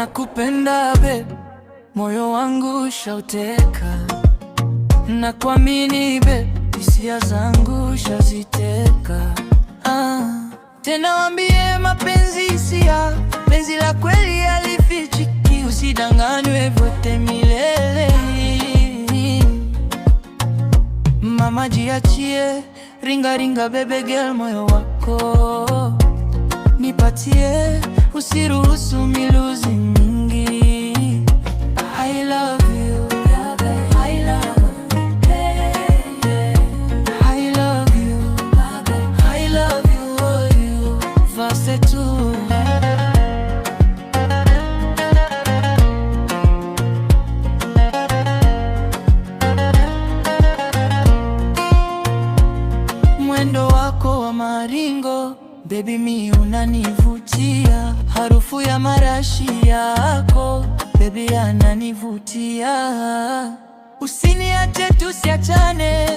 Nakupenda babe, moyo wangu shauteka. Nakuamini babe, hisia zangu shaziteka. Tena waambie mapenzi hisia, penzi la kweli halifichiki. Usidanganywe vote milele. Mama jiachie, ringa ringa baby girl, moyo wako nipatie, usiruhusu miluzi mingi. I love you, I love you, I love you, oh you, verse 2. Mwendo wako wa maringo baby, mi unanivutia. Harufu ya marashi yako baby, ananivutia. Usiniache tusiachane,